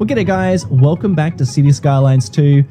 Well, g'day guys, welcome back to City Skylines 2,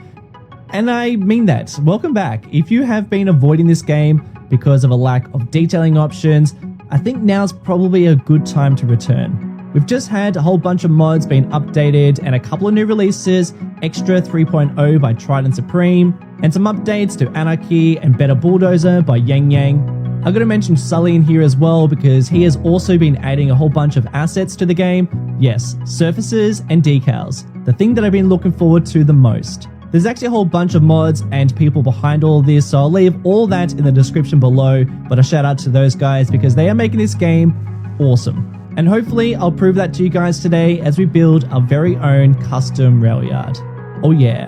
and I mean that, welcome back. If you have been avoiding this game because of a lack of detailing options, I think now's probably a good time to return. We've just had a whole bunch of mods being updated and a couple of new releases, Extra 3.0 by Trident Supreme, and some updates to Anarchy and Better Bulldozer by Yang Yang. I'm going to mention Sully in here as well because he has also been adding a whole bunch of assets to the game. Yes, surfaces and decals, the thing that I've been looking forward to the most. There's actually a whole bunch of mods and people behind all of this, so I'll leave all that in the description below, but a shout out to those guys because they are making this game awesome. And hopefully I'll prove that to you guys today as we build our very own custom rail yard. Oh yeah,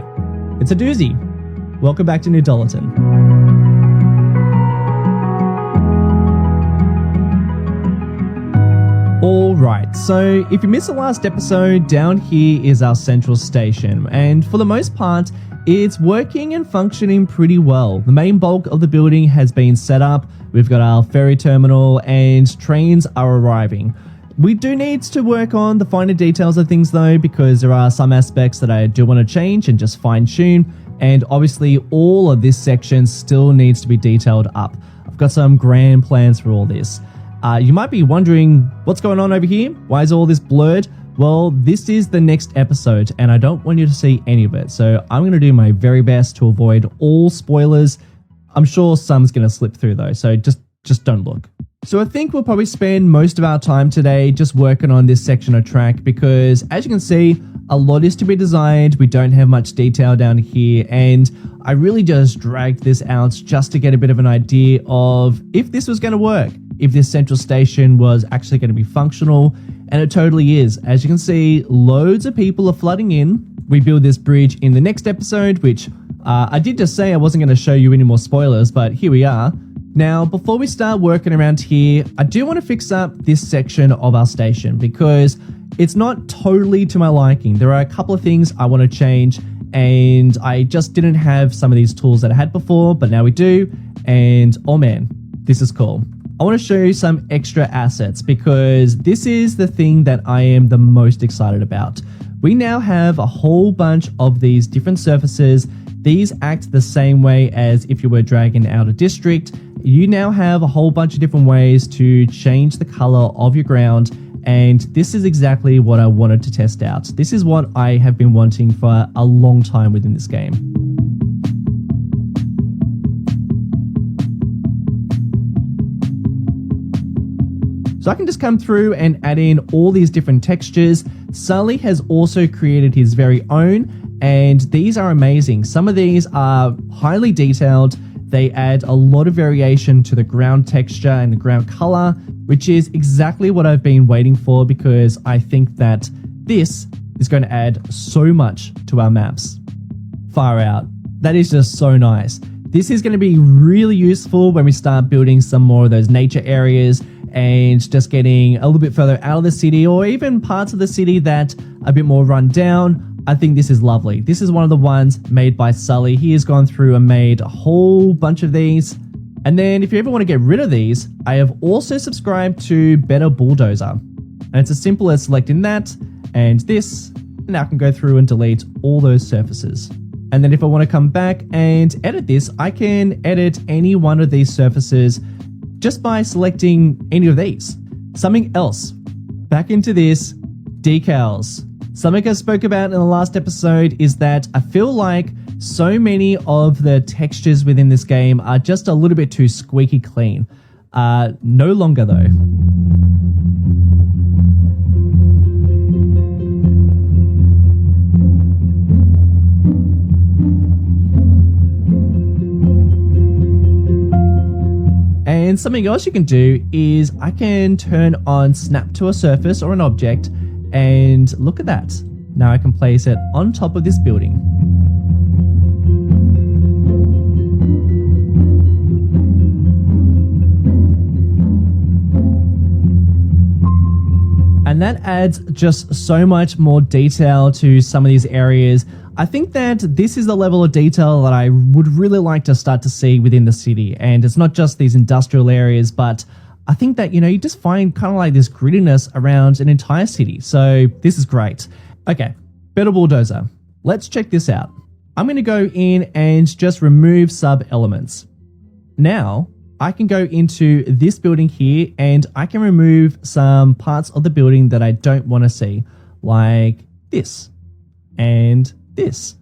it's a doozy. Welcome back to New Dollarton. Alright, so if you missed the last episode, down here is our central station, and for the most part, it's working and functioning pretty well. The main bulk of the building has been set up, we've got our ferry terminal, and trains are arriving. We do need to work on the finer details of things though, because there are some aspects that I do want to change and just fine tune, and obviously all of this section still needs to be detailed up. I've got some grand plans for all this. You might be wondering what's going on over here? Why is all this blurred? Well, this is the next episode and I don't want you to see any of it. So I'm going to do my very best to avoid all spoilers. I'm sure some's going to slip through though, so just don't look. So I think we'll probably spend most of our time today just working on this section of track because as you can see, a lot is to be designed. We don't have much detail down here and I really just dragged this out just to get a bit of an idea of if this was going to work. If this central station was actually going to be functional, and it totally is. As you can see, loads of people are flooding in. We build this bridge in the next episode, which I did just say I wasn't going to show you any more spoilers, but here we are. Now, before we start working around here, I do want to fix up this section of our station because it's not totally to my liking. There are a couple of things I want to change, and I just didn't have some of these tools that I had before, but now we do, and oh man, this is cool. I want to show you some extra assets because this is the thing that I am the most excited about. We now have a whole bunch of these different surfaces. These act the same way as if you were dragging out a district. You now have a whole bunch of different ways to change the color of your ground, and this is exactly what I wanted to test out. This is what I have been wanting for a long time within this game. So I can just come through and add in all these different textures. Sully has also created his very own, and these are amazing. Some of these are highly detailed. They add a lot of variation to the ground texture and the ground color, which is exactly what I've been waiting for because I think that this is going to add so much to our maps. Far out. That is just so nice. This is going to be really useful when we start building some more of those nature areas and just getting a little bit further out of the city or even parts of the city that are a bit more run down. I think this is lovely. This is one of the ones made by Sully. He has gone through and made a whole bunch of these. And then if you ever want to get rid of these, I have also subscribed to Better Bulldozer. And it's as simple as selecting that and this, and now I can go through and delete all those surfaces. And then if I want to come back and edit this, I can edit any one of these surfaces just by selecting any of these. Something else, back into this, decals. Something I spoke about in the last episode is that I feel like so many of the textures within this game are just a little bit too squeaky clean. No longer though. And something else you can do is I can turn on snap to a surface or an object, and look at that. Now I can place it on top of this building. And that adds just so much more detail to some of these areas. I think that this is the level of detail that I would really like to start to see within the city. And it's not just these industrial areas, but I think that, you just find kind of like this grittiness around an entire city. So this is great. Okay, Better bulldozer. Let's check this out. I'm going to go in and just remove sub elements. Now I can go into this building here and I can remove some parts of the building that I don't want to see, like this and this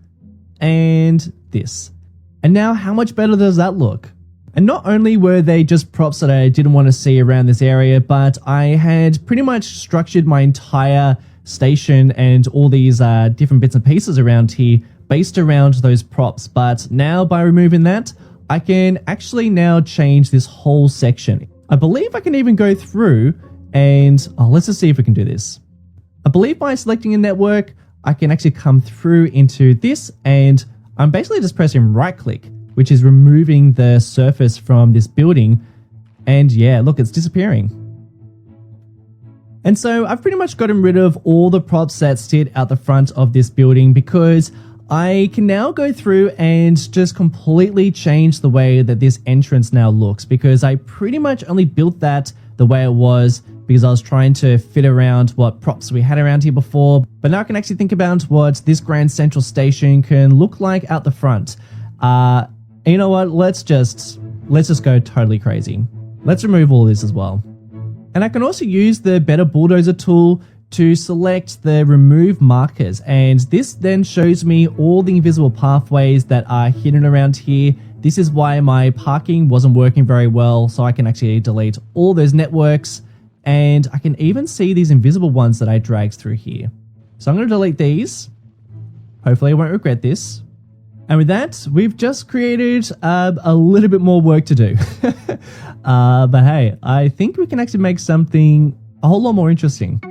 and this. And now how much better does that look? And not only were they just props that I didn't want to see around this area, but I had pretty much structured my entire station and all these different bits and pieces around here based around those props. But now by removing that, I can actually now change this whole section. I believe I can even go through and, let's just see if we can do this. I believe by selecting a network, I can actually come through into this, and I'm basically just pressing right click, which is removing the surface from this building. And yeah, look, it's disappearing. And so I've pretty much gotten rid of all the props that sit out the front of this building because I can now go through and just completely change the way that this entrance now looks, because I pretty much only built that the way it was because I was trying to fit around what props we had around here before. But now I can actually think about what this Grand Central Station can look like out the front. You know what? Let's just go totally crazy. Let's remove all this as well. And I can also use the Better Bulldozer tool to select the remove markers. And this then shows me all the invisible pathways that are hidden around here. This is why my parking wasn't working very well. So I can actually delete all those networks, and I can even see these invisible ones that I dragged through here. So I'm going to delete these. Hopefully I won't regret this. And with that, we've just created a little bit more work to do. But hey, I think we can actually make something a whole lot more interesting.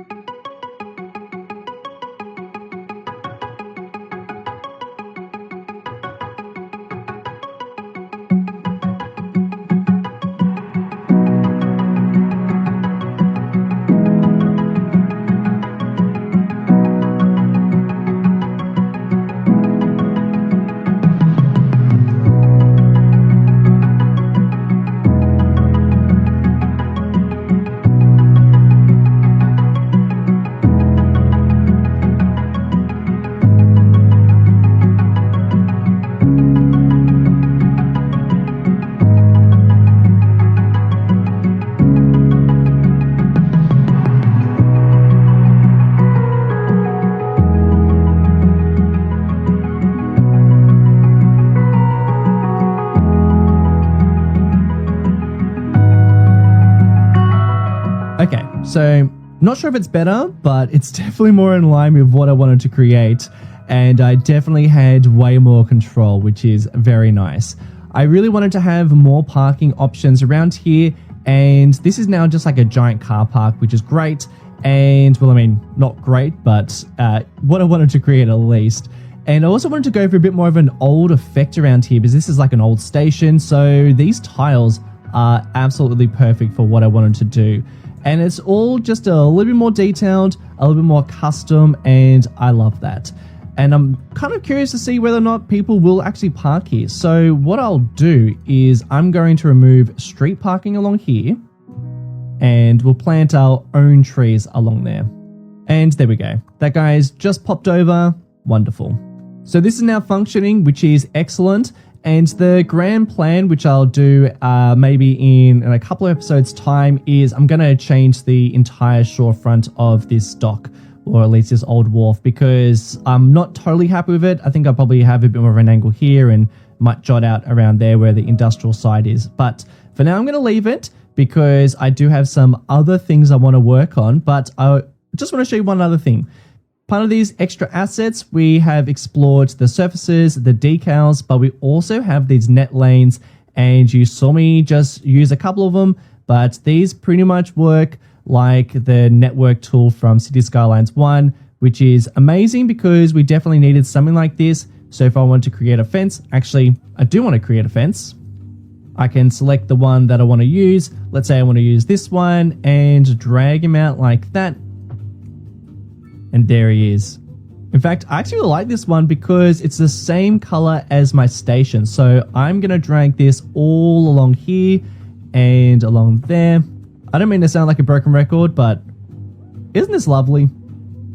Okay, so not sure if it's better, but it's definitely more in line with what I wanted to create, and I definitely had way more control, which is very nice. I really wanted to have more parking options around here, and this is now just like a giant car park, which is great. And well, I mean, not great, but what I wanted to create at least. And I also wanted to go for a bit more of an old effect around here, because this is like an old station, so these tiles are absolutely perfect for what I wanted to do. And it's all just a little bit more detailed, a little bit more custom, and I love that. And I'm kind of curious to see whether or not people will actually park here. So what I'll do is I'm going to remove street parking along here, and we'll plant our own trees along there. And there we go. That guy's just popped over. Wonderful. So this is now functioning, which is excellent. And the grand plan, which I'll do maybe in a couple of episodes time, is I'm going to change the entire shorefront of this dock, or at least this old wharf, because I'm not totally happy with it. I think I'll probably have a bit more of an angle here and might jot out around there where the industrial side is. But for now, I'm going to leave it because I do have some other things I want to work on. But I just want to show you one other thing. Part of these extra assets, we have explored the surfaces, the decals, but we also have these net lanes, and you saw me just use a couple of them, but these pretty much work like the network tool from City Skylines 1, which is amazing because we definitely needed something like this. So if I want to create a fence, actually, I do want to create a fence. I can select the one that I want to use. Let's say I want to use this one and drag him out like that. And there he is. In fact, I actually like this one because it's the same color as my station. So I'm going to drag this all along here and along there. I don't mean to sound like a broken record, but isn't this lovely?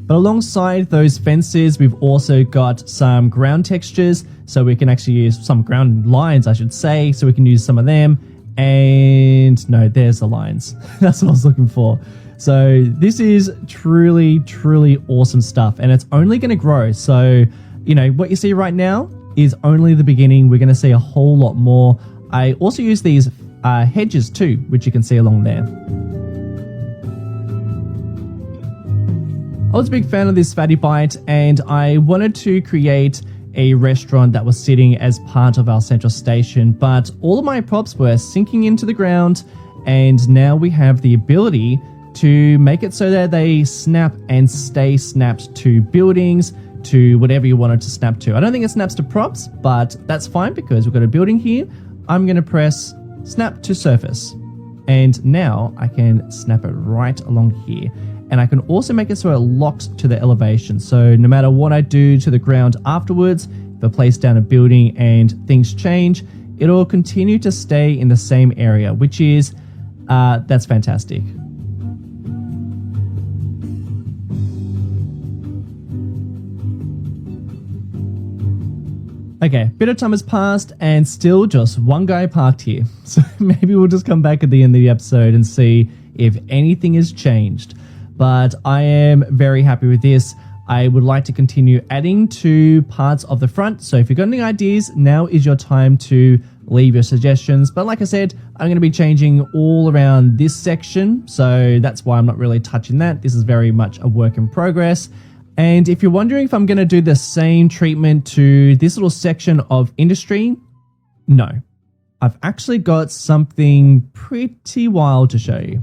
But alongside those fences, we've also got some ground textures, so we can actually use some ground lines, I should say, so we can use some of them. And no, there's the lines. That's what I was looking for. So this is truly, truly awesome stuff, and it's only going to grow. So, you know, what you see right now is only the beginning. We're going to see a whole lot more. I also use these hedges too, which you can see along there. I was a big fan of this Fatty Bite, and I wanted to create a restaurant that was sitting as part of our central station, but all of my props were sinking into the ground, and now we have the ability to make it so that they snap and stay snapped to buildings, to whatever you want it to snap to. I don't think it snaps to props, but that's fine because we've got a building here. I'm going to press snap to surface, and now I can snap it right along here. And I can also make it so it locks to the elevation. So no matter what I do to the ground afterwards, if I place down a building and things change, it'll continue to stay in the same area, which is, that's fantastic. Okay, bit of time has passed and still just one guy parked here. So maybe we'll just come back at the end of the episode and see if anything has changed. But I am very happy with this. I would like to continue adding to parts of the front. So if you've got any ideas, now is your time to leave your suggestions. But like I said, I'm going to be changing all around this section. So that's why I'm not really touching that. This is very much a work in progress. And if you're wondering if I'm going to do the same treatment to this little section of industry, no. I've actually got something pretty wild to show you.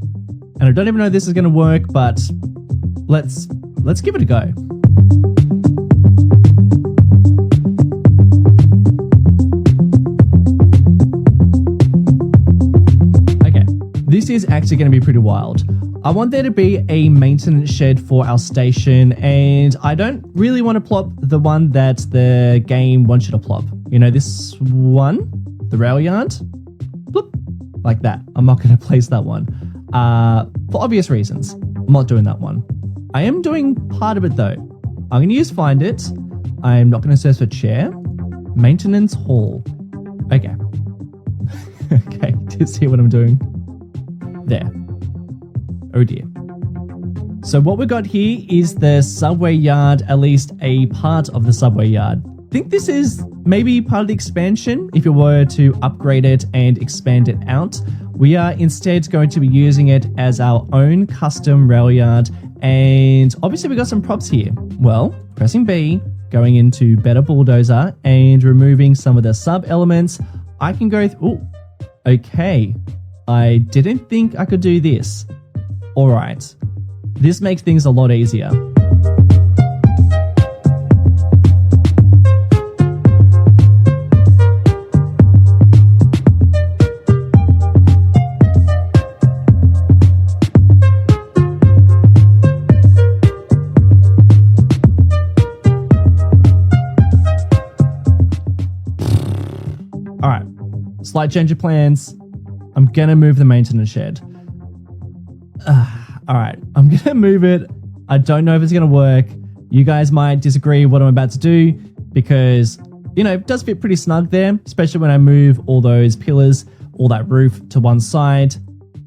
And I don't even know if this is going to work, but let's give it a go. Okay, this is actually going to be pretty wild. I want there to be a maintenance shed for our station, and I don't really want to plop the one that the game wants you to plop. You know, this one, the rail yard, bloop, like that. I'm not going to place that one. For obvious reasons, I'm not doing that one. I am doing part of it though. I'm going to use find it. I'm not going to search for chair. Maintenance hall. Okay. Okay, do you see what I'm doing? There. Oh dear. So what we got here is the subway yard, at least a part of the subway yard. I think this is maybe part of the expansion if you were to upgrade it and expand it out. We are instead going to be using it as our own custom rail yard, and obviously we got some props here. Well, pressing B, going into Better Bulldozer and removing some of the sub elements, I can go ooh, okay. I didn't think I could do this. All right, this makes things a lot easier. All right, slight change of plans. I'm gonna move the maintenance shed. All right, I'm gonna move it. I don't know if it's gonna work. You guys might disagree with what I'm about to do because, you know, it does fit pretty snug there, especially when I move all those pillars, all that roof to one side,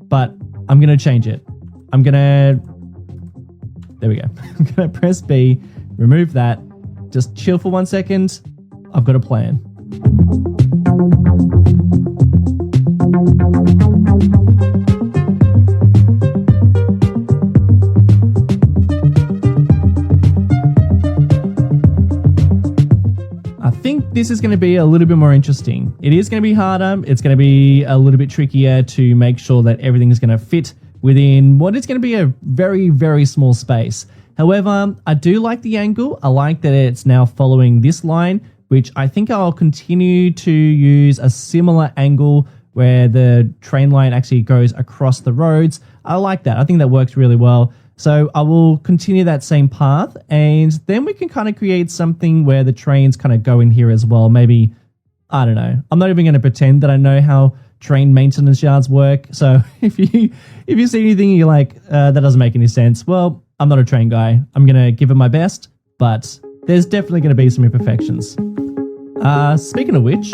but I'm gonna change it. There we go. I'm gonna press B, remove that, just chill for 1 second. I've got a plan. I think this is going to be a little bit more interesting. It is going to be harder. It's going to be a little bit trickier to make sure that everything is going to fit within what is going to be a very, very small space. However, I do like the angle. I like that it's now following this line, which I think I'll continue to use a similar angle where the train line actually goes across the roads. I like that. I think that works really well. So I will continue that same path, and then we can kind of create something where the trains kind of go in here as well. Maybe, I don't know. I'm not even going to pretend that I know how train maintenance yards work. So if you see anything you're like, that doesn't make any sense, well, I'm not a train guy. I'm going to give it my best, but there's definitely going to be some imperfections. Speaking of which,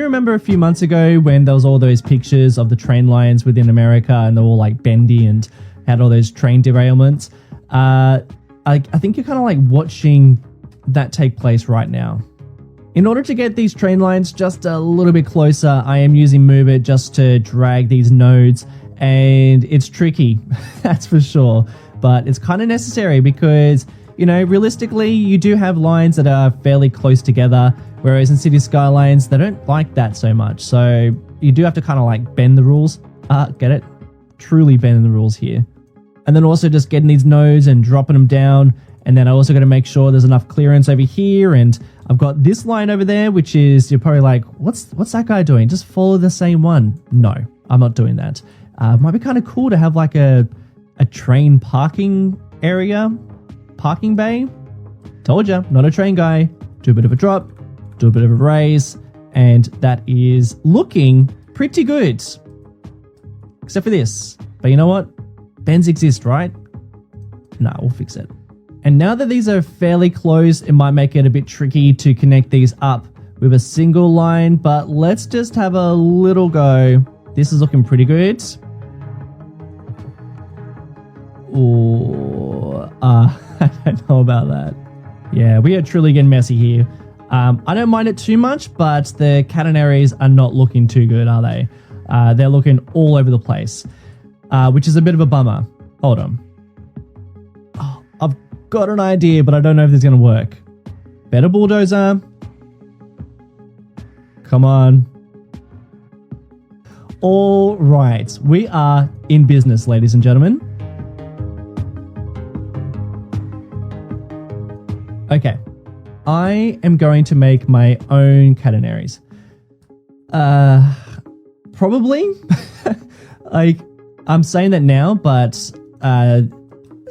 remember a few months ago when there was all those pictures of the train lines within America and they're all like bendy and had all those train derailments? I think you're kind of like watching that take place right now. In order to get these train lines just a little bit closer, I am using Move It just to drag these nodes, and it's tricky, that's for sure, but it's kind of necessary because, you know, realistically, you do have lines that are fairly close together, whereas in City Skylines, they don't like that so much. So you do have to kind of like bend the rules. Get it? Truly bending the rules here. And then also just getting these nodes and dropping them down. And then I also got to make sure there's enough clearance over here. And I've got this line over there, which is, you're probably like, what's that guy doing? Just follow the same one. No, I'm not doing that. Might be kind of cool to have like a train parking area, parking bay. Told ya, not a train guy. Do a bit of a drop, do a bit of a raise, and that is looking pretty good. Except for this. But you know what? Bends exist, right? Nah, we'll fix it. And now that these are fairly close, it might make it a bit tricky to connect these up with a single line, but let's just have a little go. This is looking pretty good. Ooh, I don't know about that. Yeah, we are truly getting messy here. I don't mind it too much, but the catenaries are not looking too good, are they? They're looking all over the place, which is a bit of a bummer. Hold on. Oh, I've got an idea, but I don't know if this is going to work. Better bulldozer. Come on. All right. We are in business, ladies and gentlemen. Okay. I am going to make my own catenaries. Probably. Like, I'm saying that now, but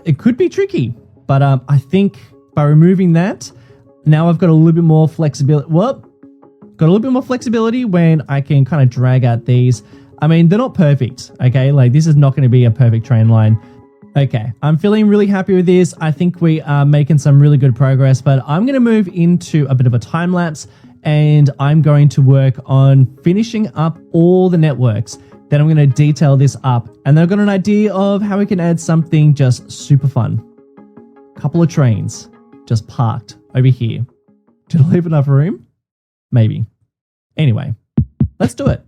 it could be tricky. But I think by removing that, now I've got a little bit more flexibility. Well, got a little bit more flexibility when I can kind of drag out these. I mean, they're not perfect, okay? Like, this is not going to be a perfect train line. Okay, I'm feeling really happy with this. I think we are making some really good progress, but I'm going to move into a bit of a time lapse and I'm going to work on finishing up all the networks. Then I'm going to detail this up and then I've got an idea of how we can add something just super fun. Couple of trains just parked over here. Did I leave enough room? Maybe. Anyway, let's do it.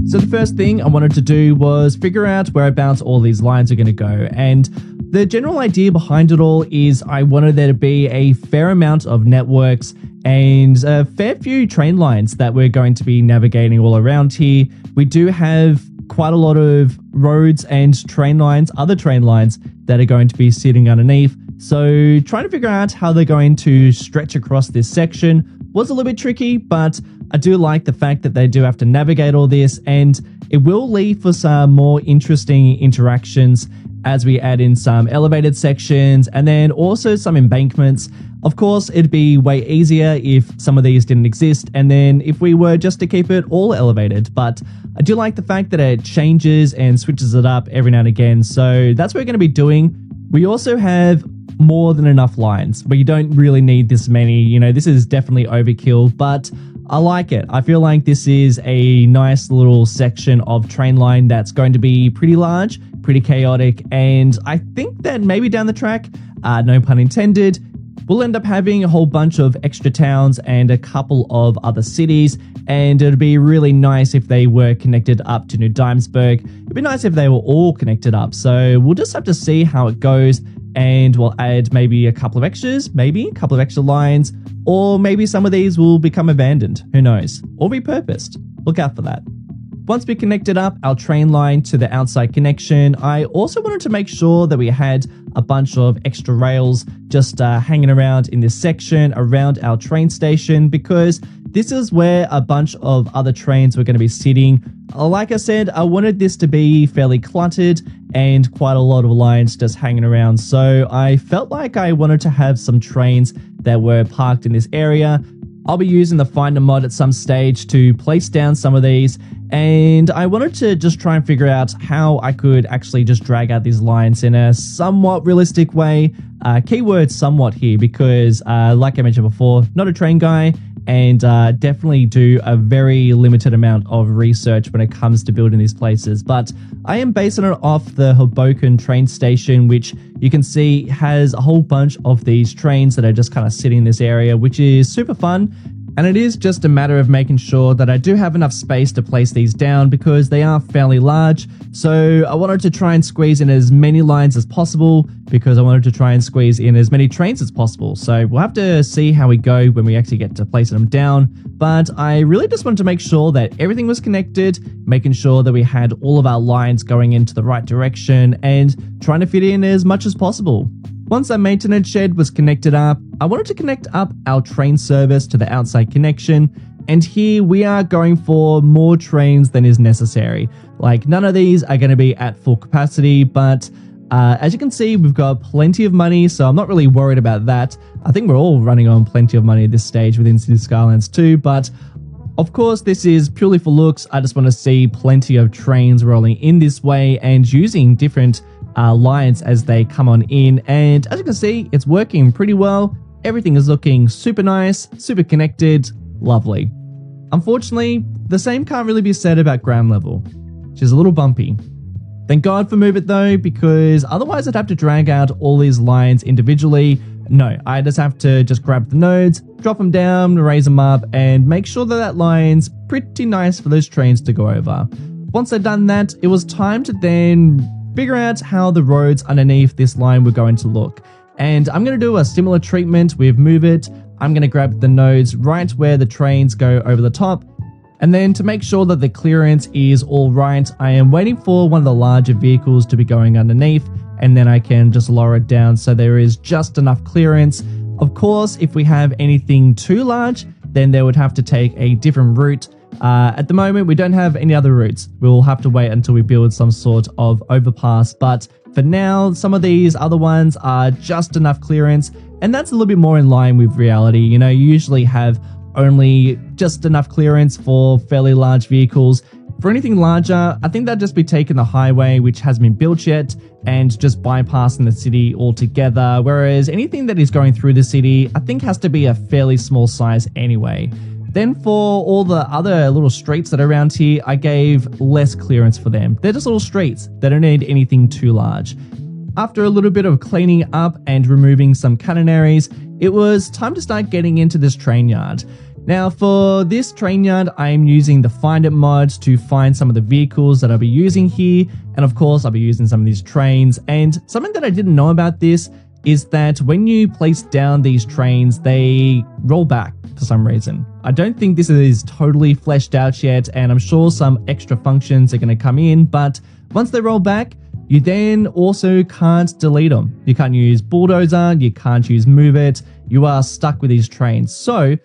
So the first thing I wanted to do was figure out whereabouts all these lines are going to go. And the general idea behind it all is I wanted there to be a fair amount of networks and a fair few train lines that we're going to be navigating all around here. We do have quite a lot of roads and train lines, other train lines that are going to be sitting underneath. So trying to figure out how they're going to stretch across this section was a little bit tricky, but I do like the fact that they do have to navigate all this, and it will lead for some more interesting interactions as we add in some elevated sections and then also some embankments. Of course, it'd be way easier if some of these didn't exist and then if we were just to keep it all elevated, but I do like the fact that it changes and switches it up every now and again, so that's what we're going to be doing. We also have more than enough lines, but you don't really need this many. You know, this is definitely overkill, but I like it. I feel like this is a nice little section of train line that's going to be pretty large, pretty chaotic, and I think that maybe down the track, no pun intended, we'll end up having a whole bunch of extra towns and a couple of other cities, and it'd be really nice if they were connected up to New Dimesburg. It'd be nice if they were all connected up, so we'll just have to see how it goes. And we'll add maybe a couple of extras, maybe a couple of extra lines, or maybe some of these will become abandoned, who knows, or repurposed. Look out for that. Once we connected up our train line to the outside connection, I also wanted to make sure that we had a bunch of extra rails just hanging around in this section around our train station, because this is where a bunch of other trains were going to be sitting. Like I said, I wanted this to be fairly cluttered and quite a lot of lines just hanging around. So I felt like I wanted to have some trains that were parked in this area. I'll be using the Finder mod at some stage to place down some of these, and I wanted to just try and figure out how I could actually just drag out these lines in a somewhat realistic way. Keyword somewhat here, because like I mentioned before, not a train guy, and definitely do a very limited amount of research when it comes to building these places. But I am basing it off the Hoboken train station, which you can see has a whole bunch of these trains that are just kind of sitting in this area, which is super fun. And it is just a matter of making sure that I do have enough space to place these down, because they are fairly large. So I wanted to try and squeeze in as many lines as possible, because I wanted to try and squeeze in as many trains as possible. So we'll have to see how we go when we actually get to placing them down. But I really just wanted to make sure that everything was connected, making sure that we had all of our lines going into the right direction, and trying to fit in as much as possible. Once our maintenance shed was connected up, I wanted to connect up our train service to the outside connection, and here we are going for more trains than is necessary. Like, none of these are going to be at full capacity, but as you can see, we've got plenty of money, so I'm not really worried about that. I think we're all running on plenty of money at this stage within City Skylines too, but of course, this is purely for looks. I just want to see plenty of trains rolling in this way and using different lines as they come on in, and as you can see, it's working pretty well. Everything is looking super nice, super connected, lovely. Unfortunately, the same can't really be said about ground level, which is a little bumpy. Thank God for Move It though, because otherwise I'd have to drag out all these lines individually. No, I just have to just grab the nodes, drop them down, raise them up, and make sure that that line's pretty nice for those trains to go over. Once I'd done that, it was time to then figure out how the roads underneath this line were going to look. And I'm going to do a similar treatment with Move It. I'm going to grab the nodes right where the trains go over the top. And then to make sure that the clearance is all right, I am waiting for one of the larger vehicles to be going underneath, and then I can just lower it down so there is just enough clearance. Of course, if we have anything too large, then they would have to take a different route. At the moment, we don't have any other routes. We'll have to wait until we build some sort of overpass. But for now, some of these other ones are just enough clearance, and that's a little bit more in line with reality. You know, you usually have only just enough clearance for fairly large vehicles. For anything larger, I think that'd just be taking the highway, which hasn't been built yet, and just bypassing the city altogether. Whereas anything that is going through the city, I think has to be a fairly small size anyway. Then for all the other little streets that are around here, I gave less clearance for them. They're just little streets. They don't need anything too large. After a little bit of cleaning up and removing some catenaries, it was time to start getting into this train yard. Now for this train yard, I am using the Find It mod to find some of the vehicles that I'll be using here. And of course, I'll be using some of these trains. And something that I didn't know about this is that when you place down these trains, they roll back for some reason. I don't think this is totally fleshed out yet, and I'm sure some extra functions are going to come in, but once they roll back, you then also can't delete them. You can't use Bulldozer, you can't use Move It, you are stuck with these trains. So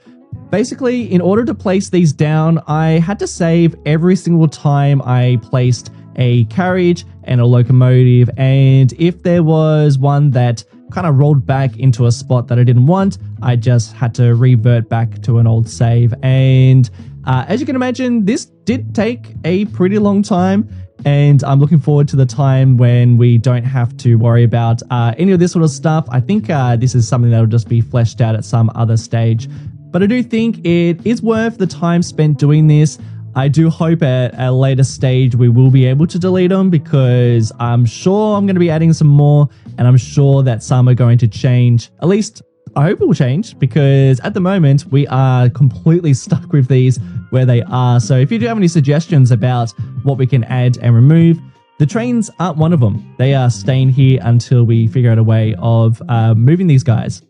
basically, in order to place these down, I had to save every single time I placed a carriage and a locomotive, and if there was one that kind of rolled back into a spot that I didn't want, I just had to revert back to an old save. And as you can imagine, this did take a pretty long time, and I'm looking forward to the time when we don't have to worry about any of this sort of stuff. I think this is something that will just be fleshed out at some other stage, but I do think it is worth the time spent doing this. I do hope at a later stage we will be able to delete them, because I'm sure I'm going to be adding some more, and I'm sure that some are going to change. At least I hope it will change, because at the moment we are completely stuck with these where they are. So if you do have any suggestions about what we can add and remove, the trains aren't one of them. They are staying here until we figure out a way of moving these guys.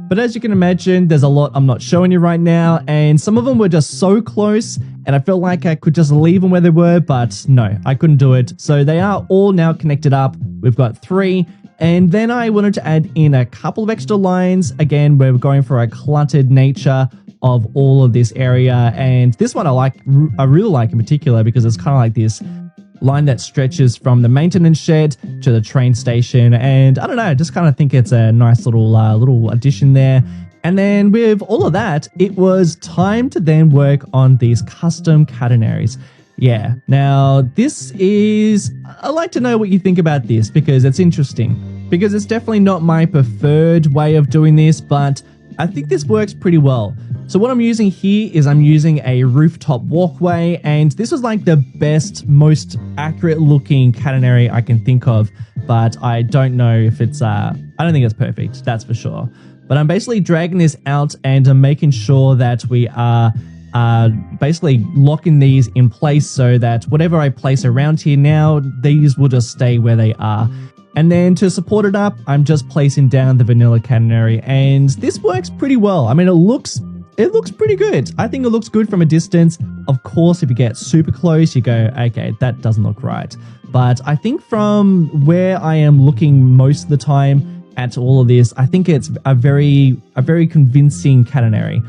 But as you can imagine, there's a lot I'm not showing you right now, and some of them were just so close, and I felt like I could just leave them where they were, but no, I couldn't do it. So they are all now connected up. We've got 3, and then I wanted to add in a couple of extra lines. Again, we're going for a cluttered nature of all of this area, and this one I really like in particular because it's kind of like this line that stretches from the maintenance shed to the train station, and I don't know, I just kind of think it's a nice little addition there. And then with all of that, it was time to then work on these custom catenaries. Yeah, now this is, I'd like to know what you think about this because it's interesting, because it's definitely not my preferred way of doing this, but I think this works pretty well. So what I'm using here is I'm using a rooftop walkway, and this was like the best, most accurate looking catenary I can think of, but I don't know if it's, I don't think it's perfect, that's for sure. But I'm basically dragging this out and I'm making sure that we are basically locking these in place so that whatever I place around here now, these will just stay where they are. And then to support it up, I'm just placing down the vanilla catenary, and this works pretty well. I mean, it looks pretty good. I think it looks good from a distance. Of course, if you get super close, you go, okay, that doesn't look right. But I think from where I am looking most of the time at all of this, I think it's a very convincing catenary.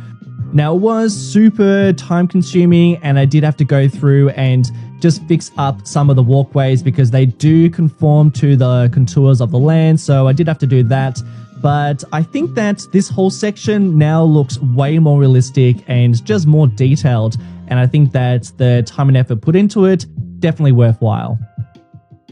Now, it was super time consuming, and I did have to go through and just fix up some of the walkways because they do conform to the contours of the land. So I did have to do that. But I think that this whole section now looks way more realistic and just more detailed. And I think that the time and effort put into it, definitely worthwhile.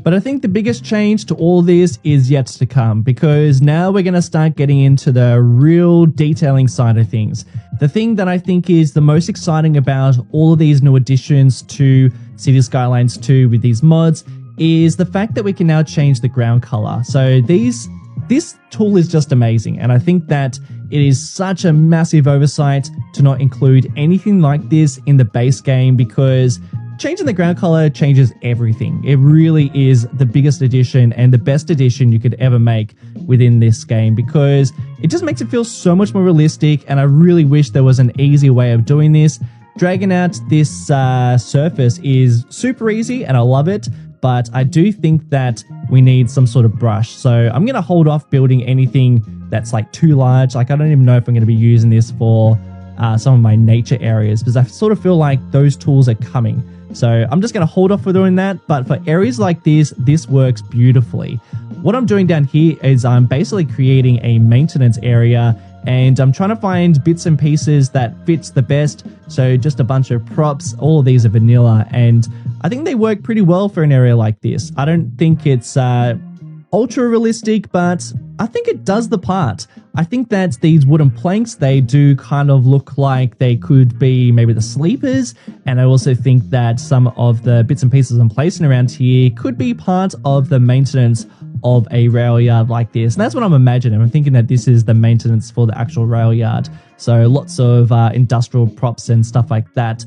But I think the biggest change to all this is yet to come, because now we're going to start getting into the real detailing side of things. The thing that I think is the most exciting about all of these new additions to City Skylines 2 with these mods is the fact that we can now change the ground color. So this tool is just amazing, and I think that it is such a massive oversight to not include anything like this in the base game, because changing the ground color changes everything. It really is the biggest addition and the best addition you could ever make within this game, because it just makes it feel so much more realistic, and I really wish there was an easy way of doing this. Dragging out this surface is super easy and I love it, but I do think that we need some sort of brush. So I'm going to hold off building anything that's like too large. Like, I don't even know if I'm going to be using this for some of my nature areas, because I sort of feel like those tools are coming. So I'm just going to hold off for doing that. But for areas like this works beautifully. What I'm doing down here is I'm basically creating a maintenance area, and I'm trying to find bits and pieces that fits the best. So just a bunch of props. All of these are vanilla, and I think they work pretty well for an area like this. I don't think it's ultra realistic, but I think it does the part. I think that these wooden planks, they do kind of look like they could be maybe the sleepers. And I also think that some of the bits and pieces I'm placing around here could be part of the maintenance of a rail yard like this. And that's what I'm imagining. I'm thinking that this is the maintenance for the actual rail yard. So lots of industrial props and stuff like that.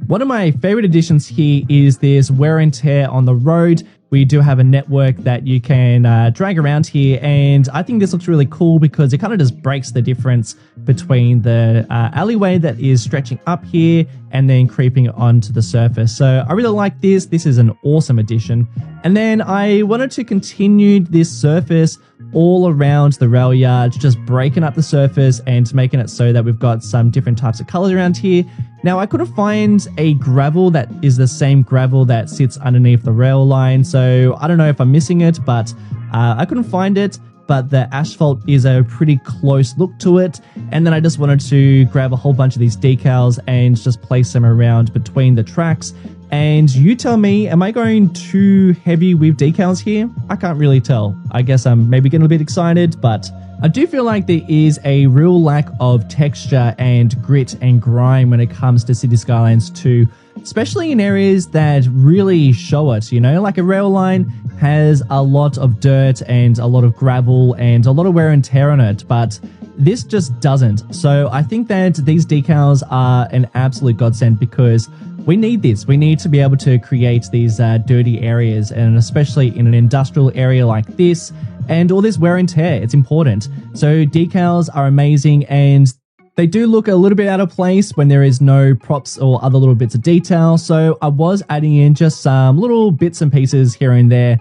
One of my favorite additions here is this wear and tear on the road. We do have a network that you can drag around here, and I think this looks really cool because it kind of just breaks the difference between the alleyway that is stretching up here and then creeping onto the surface. So I really like this. This is an awesome addition. And then I wanted to continue this surface all around the rail yard, just breaking up the surface and making it so that we've got some different types of colors around here. Now, I couldn't find a gravel that is the same gravel that sits underneath the rail line, so I don't know if I'm missing it, but I couldn't find it. But the asphalt is a pretty close look to it. And then I just wanted to grab a whole bunch of these decals and just place them around between the tracks. And you tell me, am I going too heavy with decals here? I can't really tell. I guess I'm maybe getting a bit excited, but I do feel like there is a real lack of texture and grit and grime when it comes to City Skylines 2, especially in areas that really show it, you know, like a rail line has a lot of dirt and a lot of gravel and a lot of wear and tear on it, but this just doesn't. So I think that these decals are an absolute godsend, because We need this. We need to be able to create these dirty areas, and especially in an industrial area like this, and all this wear and tear. It's important. So decals are amazing, and they do look a little bit out of place when there is no props or other little bits of detail. So I was adding in just some little bits and pieces here and there,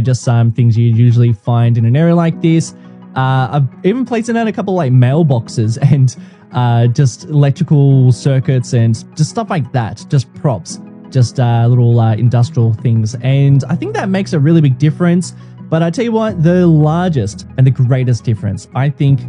just some things you usually find in an area like this. I've even placed in a couple like mailboxes and just electrical circuits and just stuff like that, just props, just little industrial things. And I think that makes a really big difference. But I tell you what, the largest and the greatest difference, I think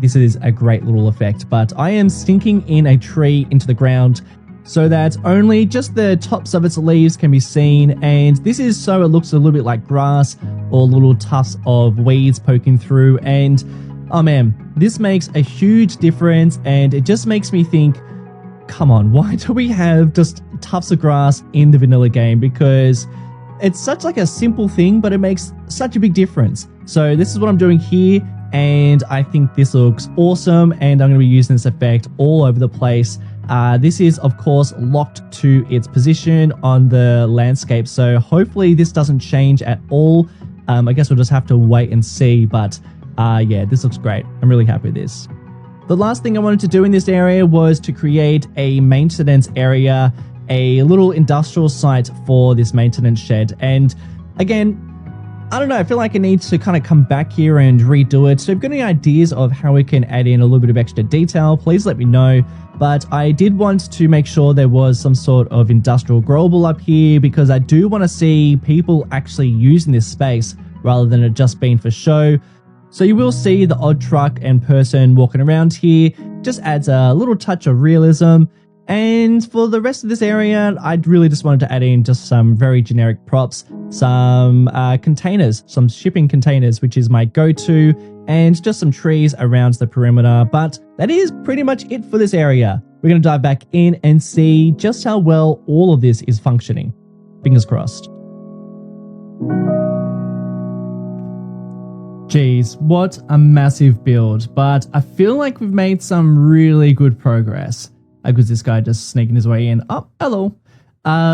this is a great little effect, but I am sinking in a tree into the ground so that only just the tops of its leaves can be seen. And this is so it looks a little bit like grass or little tufts of weeds poking through. And oh man, this makes a huge difference, and it just makes me think, come on, why do we have just tufts of grass in the vanilla game? Because it's such like a simple thing, but it makes such a big difference. So this is what I'm doing here, and I think this looks awesome, and I'm going to be using this effect all over the place. This is, of course, locked to its position on the landscape, so hopefully this doesn't change at all. I guess we'll just have to wait and see, but yeah, this looks great. I'm really happy with this. The last thing I wanted to do in this area was to create a maintenance area, a little industrial site for this maintenance shed. And again, I don't know, I feel like I need to kind of come back here and redo it. So if you've got any ideas of how we can add in a little bit of extra detail, please let me know. But I did want to make sure there was some sort of industrial growable up here, because I do want to see people actually using this space rather than it just being for show. So you will see the odd truck and person walking around here. Just adds a little touch of realism. And for the rest of this area, I really just wanted to add in just some very generic props, some containers, some shipping containers, which is my go-to, and just some trees around the perimeter. But that is pretty much it for this area. We're going to dive back in and see just how well all of this is functioning. Fingers crossed. Geez, what a massive build, but I feel like we've made some really good progress. Because this guy just sneaking his way in. Oh, hello.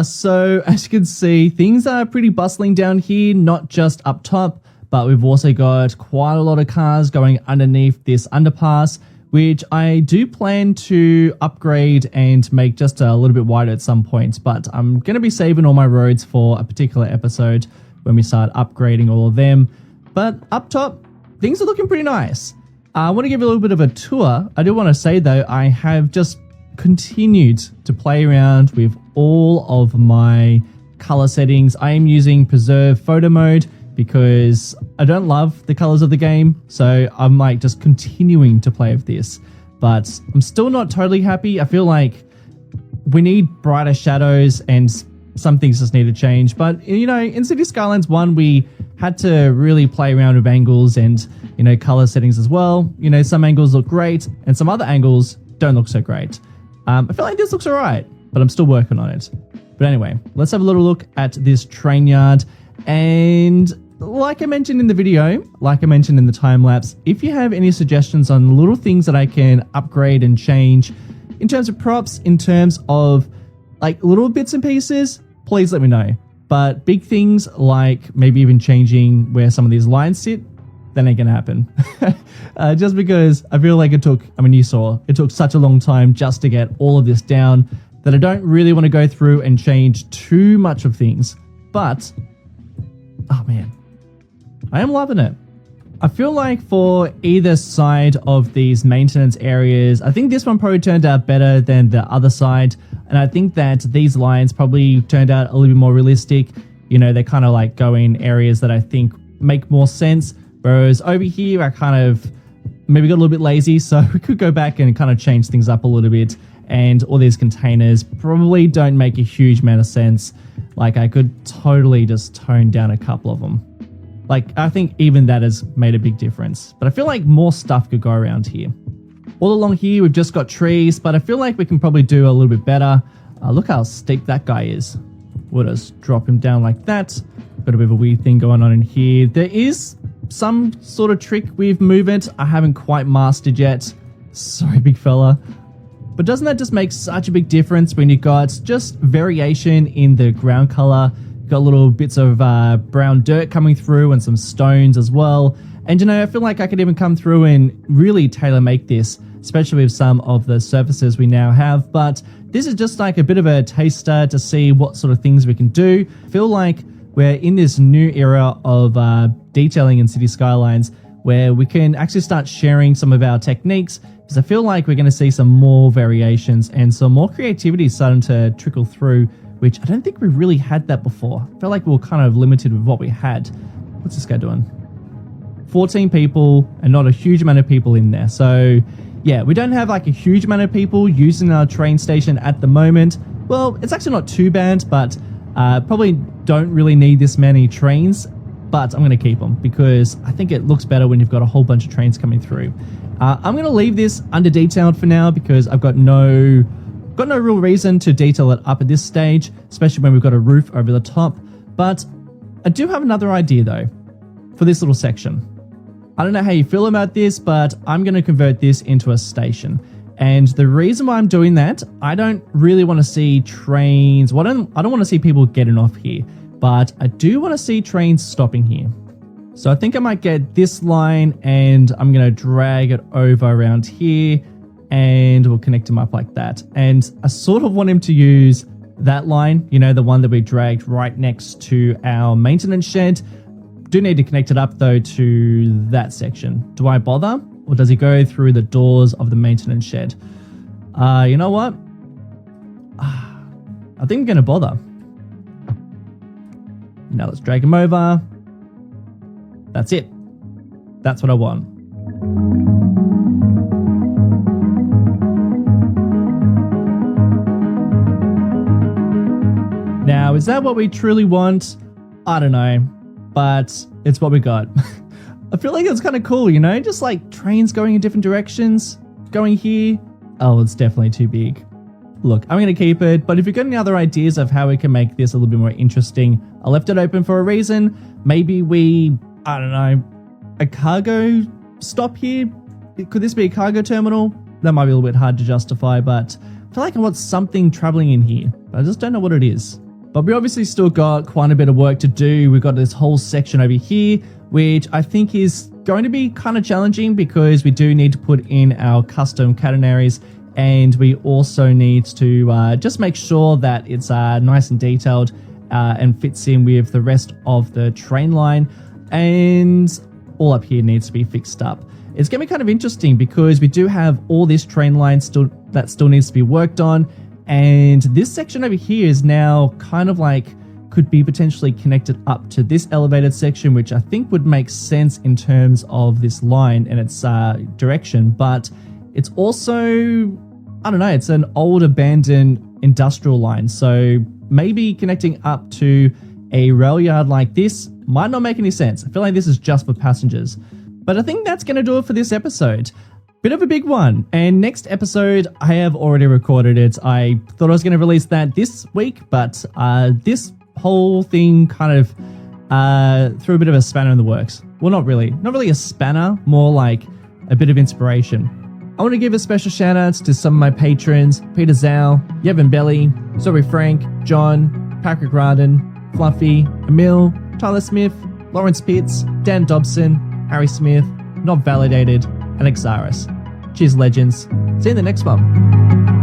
So as you can see, things are pretty bustling down here, not just up top, but we've also got quite a lot of cars going underneath this underpass, which I do plan to upgrade and make just a little bit wider at some point. But I'm going to be saving all my roads for a particular episode when we start upgrading all of them. But up top, things are looking pretty nice. I want to give you a little bit of a tour. I do want to say though, I have just continued to play around with all of my color settings. I am using preserve photo mode because I don't love the colors of the game, so I'm like just continuing to play with this, but I'm still not totally happy. I feel like we need brighter shadows and some things just need to change. But in City Skylines 1 we had to really play around with angles and color settings as well. Some angles look great and some other angles don't look so great. I feel like this looks alright, but I'm still working on it. But anyway, let's have a little look at this train yard. And like I mentioned in the video, like I mentioned in the time lapse, if you have any suggestions on little things that I can upgrade and change in terms of props, in terms of like little bits and pieces, please let me know. But big things like maybe even changing where some of these lines sit, that ain't gonna happen. Just because I feel like it took such a long time just to get all of this down that I don't really want to go through and change too much of things. But, oh man, I am loving it. I feel like for either side of these maintenance areas, I think this one probably turned out better than the other side. And I think that these lines probably turned out a little bit more realistic. They kind of like go in areas that I think make more sense. Whereas over here, I kind of maybe got a little bit lazy, so we could go back and kind of change things up a little bit. And all these containers probably don't make a huge amount of sense. Like I could totally just tone down a couple of them. Like I think even that has made a big difference. But I feel like more stuff could go around here. All along here, we've just got trees, but I feel like we can probably do a little bit better. Look how steep that guy is. We'll just drop him down like that. Got a bit of a weird thing going on in here. There is some sort of trick with movement I haven't quite mastered yet. Sorry, big fella. But doesn't that just make such a big difference when you've got just variation in the ground color? You've got little bits of brown dirt coming through and some stones as well. And you know, I feel like I could even come through and really tailor make this, especially with some of the surfaces we now have. But this is just like a bit of a taster to see what sort of things we can do. I feel like we're in this new era of detailing in City Skylines where we can actually start sharing some of our techniques, because I feel like we're going to see some more variations and some more creativity starting to trickle through, which I don't think we really had that before. I felt like we were kind of limited with what we had. What's this guy doing? 14 people and not a huge amount of people in there. So yeah, we don't have like a huge amount of people using our train station at the moment. Well, it's actually not too bad, but probably don't really need this many trains, but I'm going to keep them because I think it looks better when you've got a whole bunch of trains coming through. I'm going to leave this under detailed for now because I've got no real reason to detail it up at this stage, especially when we've got a roof over the top. But I do have another idea though for this little section. I don't know how you feel about this, but I'm going to convert this into a station. And the reason why I'm doing that, I don't really want to see trains. I don't want to see people getting off here, but I do want to see trains stopping here. So I think I might get this line and I'm going to drag it over around here and we'll connect him up like that. And I sort of want him to use that line, you know, the one that we dragged right next to our maintenance shed. Do need to connect it up though to that section. Do I bother, or does he go through the doors of the maintenance shed? You know what? I think I'm going to bother. Now let's drag him over. That's it. That's what I want. Now, is that what we truly want? I don't know, but it's what we got. I feel like it's kind of cool, you know, just like trains going in different directions, going here. Oh, it's definitely too big. Look, I'm going to keep it, but if you've got any other ideas of how we can make this a little bit more interesting, I left it open for a reason. Maybe I don't know, a cargo stop here? Could this be a cargo terminal? That might be a little bit hard to justify, but I feel like I want something traveling in here. I just don't know what it is. But we obviously still got quite a bit of work to do. We've got this whole section over here, which I think is going to be kind of challenging because we do need to put in our custom catenaries, and we also need to just make sure that it's nice and detailed and fits in with the rest of the train line. And all up here needs to be fixed up. It's going to be kind of interesting because we do have all this train line that still needs to be worked on. And this section over here is now kind of like could be potentially connected up to this elevated section, which I think would make sense in terms of this line and its direction. But it's also, I don't know, it's an old abandoned industrial line. So maybe connecting up to a rail yard like this might not make any sense. I feel like this is just for passengers. But I think that's going to do it for this episode. Bit of a big one. And next episode, I have already recorded it. I thought I was going to release that this week, but this whole thing kind of threw a bit of a spanner in the works. Well, not really a spanner, more like a bit of inspiration. I want to give a special shout out to some of my patrons: Peter Zhao, Yevon Belly, Zoe Frank, John, Patrick Radin, Fluffy, Emil, Tyler Smith, Lawrence Pitts, Dan Dobson, Harry Smith, Not Validated, and Exaris. Cheers, legends. See you in the next one.